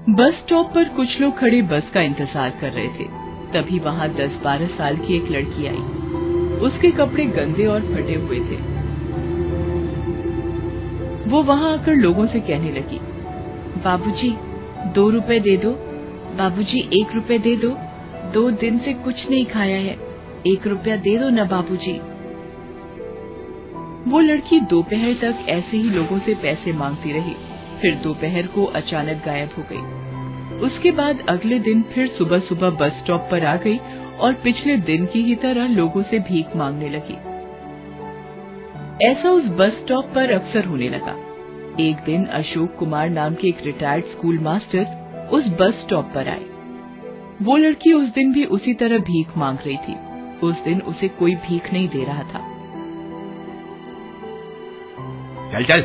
Bus stop पर कुछ लोग खड़े बस का इंतजार कर रहे थे। तभी वहां 10-12 साल की एक लड़की आई। उसके कपड़े गंदे और फटे हुए थे। वो वहां आकर लोगों से कहने लगी, बाबूजी 2 रुपए दे दो, बाबूजी 1 रुपए दे दो, 2 दिन से कुछ नहीं खाया है, 1 रुपया दे दो ना बाबूजी। वो लड़की दोपहर तक ऐसे ही लोगों से पैसे मांगती रही। फिर दोपहर को अचानक गायब हो गई। उसके बाद अगले दिन फिर सुबह सुबह बस स्टॉप पर आ गई और पिछले दिन की ही तरह लोगों से भीख मांगने लगी। ऐसा उस बस स्टॉप पर अक्सर होने लगा। एक दिन अशोक कुमार नाम के एक रिटायर्ड स्कूल मास्टर उस बस स्टॉप पर आए। वो लड़की उस दिन भी उसी तरह भीख मांग रही थी। उस दिन उसे कोई भीख नहीं दे रहा था। चल चल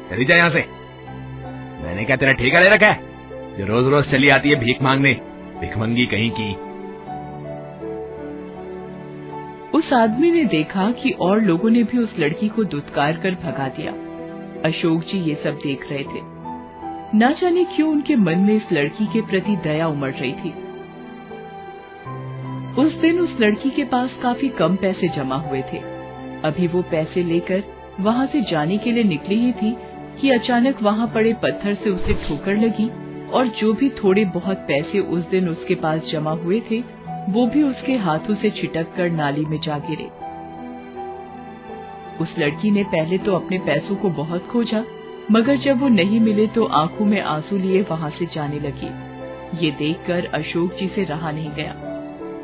चली जा यहाँ से। मैंने क्या तेरा ठेका ले रखा है जो रोज रोज चली आती है भीख मांगने, भिखमंगी कहीं की। उस आदमी ने देखा कि और लोगों ने भी उस लड़की को दुत्कार कर भगा दिया। अशोक जी ये सब देख रहे थे। न जाने क्यों उनके मन में इस लड़की के प्रति दया उमड़ रही थी। उस दिन उस लड़की के पास काफी कम पैसे जमा हुए थे। अभी वो पैसे लेकर वहां से जाने के लिए निकली ही थी कि अचानक वहां पड़े पत्थर से उसे ठोकर लगी और जो भी थोड़े बहुत पैसे उस दिन उसके पास जमा हुए थे वो भी उसके हाथों से छिटक कर नाली में जा गिरे। उस लड़की ने पहले तो अपने पैसों को बहुत खोजा, मगर जब वो नहीं मिले तो आंखों में आंसू लिए वहां से जाने लगी। ये देखकर अशोक जी से रहा नहीं गया।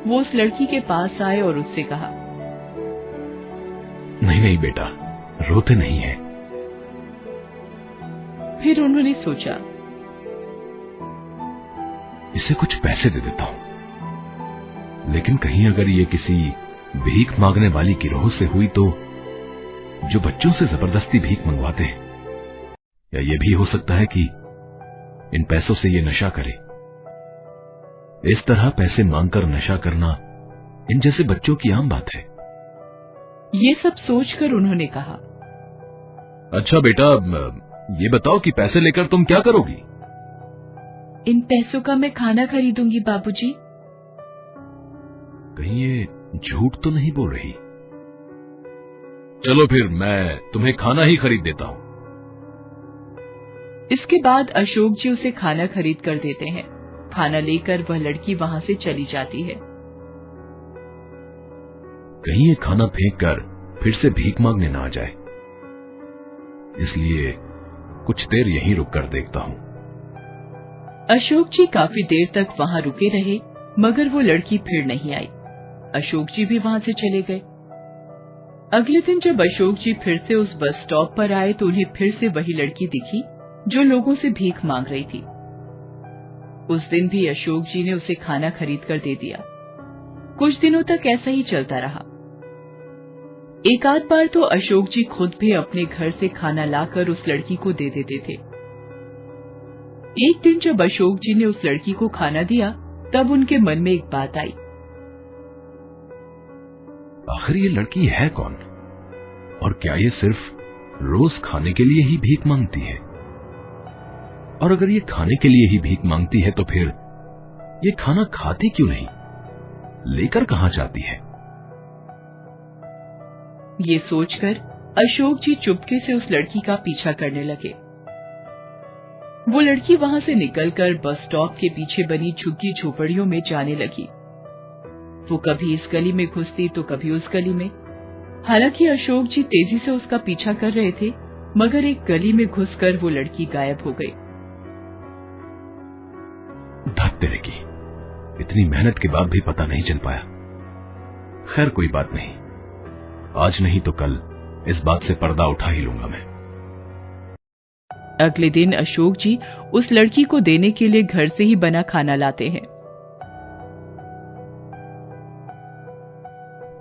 वो उस लड़की के पास आए और उससे कहा, नहीं नहीं बेटा, रोते नहीं है। फिर उन्होंने सोचा, इसे कुछ पैसे दे देता हूं, लेकिन कहीं अगर ये किसी भीख मांगने वाली गिरोह से हुई तो, जो बच्चों से जबरदस्ती भीख मंगवाते हैं, या ये भी हो सकता है कि इन पैसों से ये नशा करे। इस तरह पैसे मांगकर नशा करना इन जैसे बच्चों की आम बात है। ये सब सोचकर उन्होंने कहा, अच्छा बेटा, ये बताओ कि पैसे लेकर तुम क्या करोगी? इन पैसों का मैं खाना खरीदूंगी बाबूजी। कहीं ये झूठ तो नहीं बोल रही? चलो फिर मैं तुम्हें खाना ही खरीद देता हूं। इसके बाद अशोक जी उसे खाना खरीद कर देते हैं। खाना लेकर वह लड़की वहां से चली जाती है। कहीं ये खाना फेंक कर फिर से भीख मांगने ना आ जाए, इसलिए कुछ देर यहीं रुक कर देखता हूं। अशोक जी काफी देर तक वहां रुके रहे, मगर वो लड़की फिर नहीं आई। अशोक जी भी वहां से चले गए। अगले दिन जब अशोक जी फिर से उस बस स्टॉप पर आए तो उन्हें फिर से वही लड़की दिखी जो लोगों से भीख मांग रही थी। उस दिन भी अशोक जी ने उसे खाना खरीद कर दे दिया। कुछ दिनों तक ऐसा ही चलता रहा। एक आध बार तो अशोक जी खुद भी अपने घर से खाना लाकर उस लड़की को दे देते थे। एक दिन जब अशोक जी ने उस लड़की को खाना दिया तब उनके मन में एक बात आई, आखिर ये लड़की है कौन, और क्या ये सिर्फ रोज खाने के लिए ही भीख मांगती है? और अगर ये खाने के लिए ही भीख मांगती है तो फिर ये खाना खाती क्यों नहीं, लेकर कहां जाती है? ये सोचकर अशोक जी चुपके से उस लड़की का पीछा करने लगे। वो लड़की वहां से निकलकर बस स्टॉप के पीछे बनी झुग्गी झोपड़ियों में जाने लगी। वो कभी इस गली में घुसती तो कभी उस गली में। हालांकि अशोक जी तेजी से उसका पीछा कर रहे थे, मगर एक गली में घुसकर वो लड़की गायब हो गई। धत तेरे की, इतनी मेहनत के बाद भी पता नहीं चल पाया। खैर कोई बात नहीं, आज नहीं तो कल इस बात से पर्दा उठा ही लूंगा मैं। अगले दिन अशोक जी उस लड़की को देने के लिए घर से ही बना खाना लाते हैं।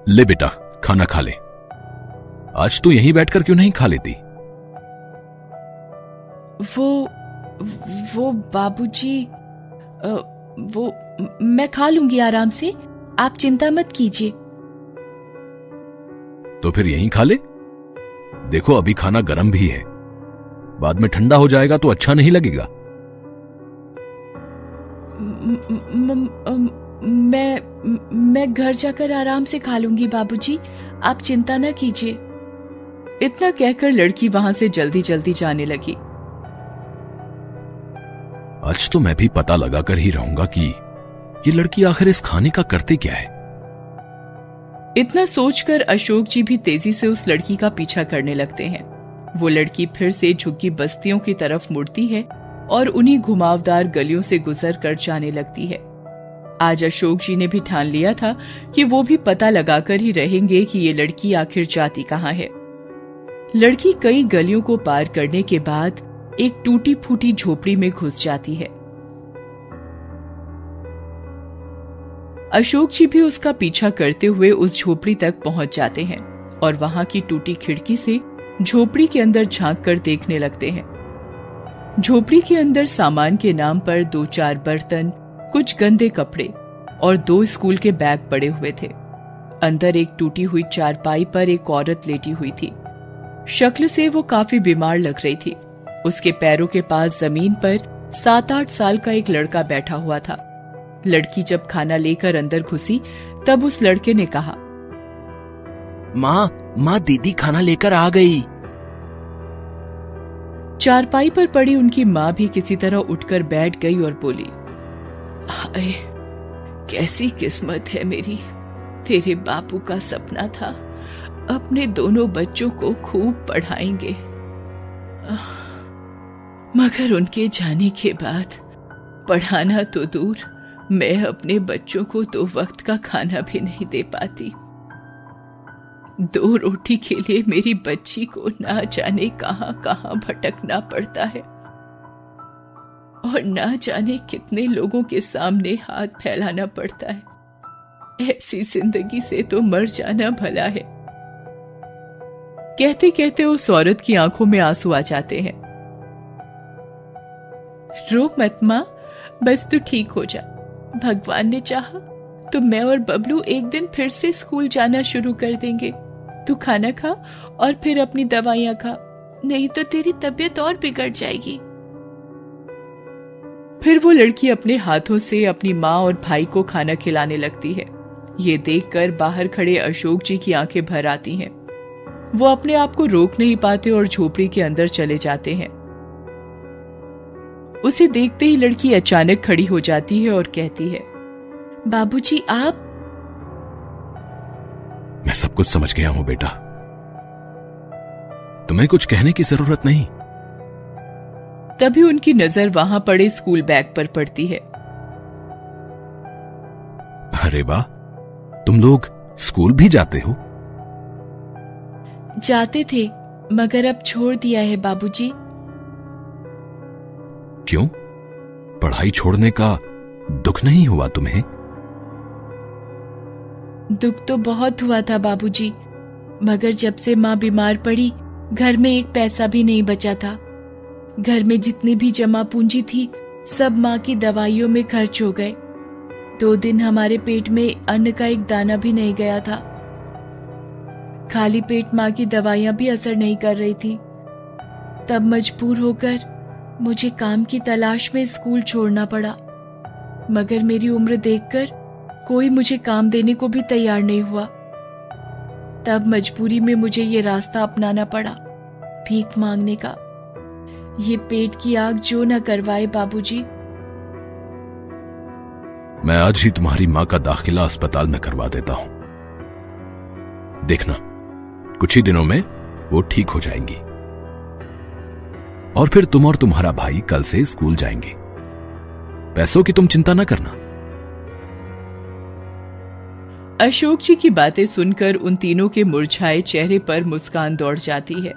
ले बेटा, खाना खा ले। आज तू यहीं बैठकर क्यों नहीं खा लेती? वो बाबूजी, वो मैं खा लूंगी आराम से, आप चिंता मत कीजिए। तो फिर यहीं खा ले। देखो अभी खाना गर्म भी है, बाद में ठंडा हो जाएगा तो अच्छा नहीं लगेगा। मैं घर जाकर आराम से खा लूंगी बाबूजी, आप चिंता न कीजिए। इतना कहकर लड़की वहां से जल्दी जल्दी जाने लगी। आज तो मैं भी पता लगा कर ही रहूंगा कि ये लड़की आखिर इस खाने का करते क्या है। इतना सोचकर अशोक जी भी तेजी से उस लड़की का पीछा करने लगते हैं। वो लड़की फिर से झुग्गी बस्तियों की तरफ मुड़ती है और उन्हीं घुमावदार गलियों से गुजर कर जाने लगती है। आज अशोक जी ने भी ठान लिया था कि वो भी पता लगाकर ही रहेंगे कि ये लड़की आखिर जाती कहाँ है। लड़की कई गलियों को पार करने के बाद एक टूटी फूटी झोपड़ी में घुस जाती है। अशोक जी भी उसका पीछा करते हुए उस झोपड़ी तक पहुंच जाते हैं और वहां की टूटी खिड़की से झोपड़ी के अंदर झांक कर देखने लगते हैं। झोपड़ी के अंदर सामान के नाम पर 2-4 बर्तन, कुछ गंदे कपड़े और 2 स्कूल के बैग पड़े हुए थे। अंदर एक टूटी हुई चारपाई पर एक औरत लेटी हुई थी। शक्ल से वो काफी बीमार लग रही थी। उसके पैरों के पास जमीन पर 7-8 साल का एक लड़का बैठा हुआ था। लड़की जब खाना लेकर अंदर घुसी तब उस लड़के ने कहा, माँ दीदी खाना लेकर आ गई। चारपाई पर पड़ी उनकी माँ भी किसी तरह उठकर बैठ गई और बोली, हाय, कैसी किस्मत है मेरी। तेरे बापू का सपना था अपने दोनों बच्चों को खूब पढ़ाएंगे, मगर उनके जाने के बाद पढ़ाना तो दूर, मैं अपने बच्चों को 2 वक्त का खाना भी नहीं दे पाती। 2 रोटी के लिए मेरी बच्ची को ना जाने कहां कहां भटकना पड़ता है और ना जाने कितने लोगों के सामने हाथ फैलाना पड़ता है। ऐसी जिंदगी से तो मर जाना भला है। कहते कहते उस औरत की आंखों में आंसू आ जाते हैं। रो मत माँ, बस तू ठीक हो जा। भगवान ने चाहा तो मैं और बबलू एक दिन फिर से स्कूल जाना शुरू कर देंगे। तू खाना खा और फिर अपनी दवाइयां खा, नहीं तो तेरी तबीयत और बिगड़ जाएगी। फिर वो लड़की अपने हाथों से अपनी माँ और भाई को खाना खिलाने लगती है। ये देखकर बाहर खड़े अशोक जी की आंखें भर आती हैं। वो अपने आप को रोक नहीं पाते और झोपड़ी के अंदर चले जाते हैं। उसे देखते ही लड़की अचानक खड़ी हो जाती है और कहती है, बाबूजी आप? मैं सब कुछ समझ गया हूं बेटा, तुम्हें कुछ कहने की जरूरत नहीं। तभी उनकी नजर वहां पड़े स्कूल बैग पर पड़ती है। अरे वाह, तुम लोग स्कूल भी जाते हो? जाते थे, मगर अब छोड़ दिया है बाबूजी। क्यों? पढ़ाई छोड़ने का दुख नहीं हुआ तुम्हें? दुख तो बहुत हुआ था बाबूजी, मगर जब से माँ बीमार पड़ी घर में एक पैसा भी नहीं बचा था। घर में जितनी भी जमा पूंजी थी सब माँ की दवाइयों में खर्च हो गए। 2 दिन हमारे पेट में अन्न का एक दाना भी नहीं गया था। खाली पेट माँ की दवाइयां भी असर नहीं कर रही थी। तब मजबूर होकर मुझे काम की तलाश में स्कूल छोड़ना पड़ा, मगर मेरी उम्र देखकर कोई मुझे काम देने को भी तैयार नहीं हुआ। तब मजबूरी में मुझे ये रास्ता अपनाना पड़ा, भीख मांगने का। ये पेट की आग जो न करवाए बाबूजी। मैं आज ही तुम्हारी माँ का दाखिला अस्पताल में करवा देता हूं। देखना, कुछ ही दिनों में वो ठीक हो जाएंगी और फिर तुम और तुम्हारा भाई कल से स्कूल जाएंगे। पैसों की तुम चिंता न करना। अशोक जी की बातें सुनकर उन तीनों के मुरझाए चेहरे पर मुस्कान दौड़ जाती है।